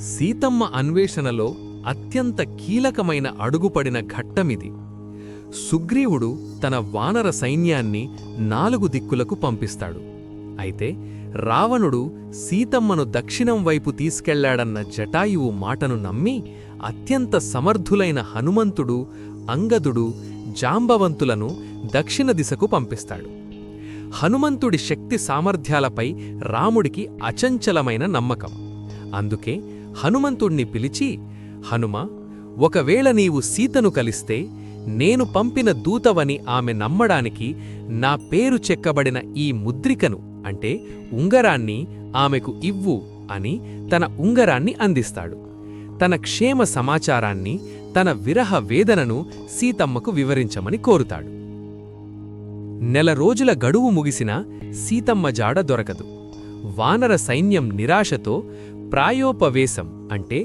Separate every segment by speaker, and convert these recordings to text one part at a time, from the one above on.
Speaker 1: సీతమ్మ అన్వేషణలో అత్యంత కీలకమైన అడుగుపడిన ఘట్టమిది. సుగ్రీవుడు తన వానర సైన్యాన్ని 4 దిక్కులకు పంపిస్తాడు. అయితే రావణుడు సీతమ్మను దక్షిణం వైపు తీసుకెళ్లాడన్న జటాయువు మాటను నమ్మి అత్యంత సమర్థులైన హనుమంతుడు, అంగదుడు, జాంబవంతులను దక్షిణ దిశకు పంపిస్తాడు. హనుమంతుడి శక్తి సామర్థ్యాలపై రాముడికి అచంచలమైన నమ్మకం. అందుకే హనుమంతుణ్ణి పిలిచి, హనుమా, ఒకవేళ నీవు సీతను కలిస్తే నేను పంపిన దూతవని ఆమె నమ్మడానికి నా పేరు చెక్కబడిన ఈ ముద్రికను అంటే ఉంగరాన్ని ఆమెకు ఇవ్వు అని తన ఉంగరాన్ని అందిస్తాడు. తన క్షేమ సమాచారాన్ని, తన విరహ వేదనను సీతమ్మకు వివరించమని కోరుతాడు. నెల రోజుల గడువు ముగిసినా సీతమ్మ జాడ దొరకదు. వానర సైన్యం నిరాశతో ప్రాయోపవేశం అంటే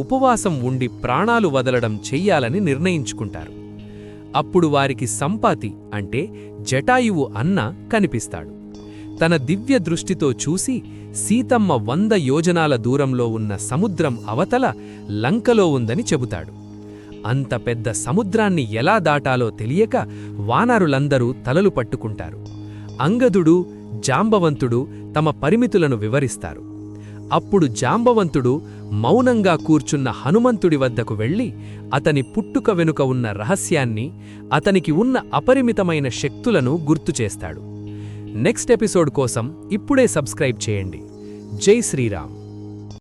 Speaker 1: ఉపవాసం ఉండి ప్రాణాలు వదలడం చెయ్యాలని నిర్ణయించుకుంటారు. అప్పుడు వారికి సంపాతి అంటే జటాయువు అన్న కనిపిస్తాడు. తన దివ్య దృష్టితో చూసి సీతమ్మ 100 యోజనాల దూరంలో ఉన్న సముద్రం అవతల లంకలో ఉందని చెబుతాడు. అంత పెద్ద సముద్రాన్ని ఎలా దాటాలో తెలియక వానరులందరూ తలలు పట్టుకుంటారు. అంగదుడు, జాంబవంతుడు తమ పరిమితులను వివరిస్తారు. అప్పుడు జాంబవంతుడు మౌనంగా కూర్చున్న హనుమంతుడి వద్దకు వెళ్ళి అతని పుట్టుక వెనుక ఉన్న రహస్యాన్ని, అతనికి ఉన్న అపరిమితమైన శక్తులను గుర్తుచేస్తాడు. నెక్స్ట్ ఎపిసోడ్ కోసం ఇప్పుడే సబ్స్క్రైబ్ చేయండి. జై శ్రీరామ్.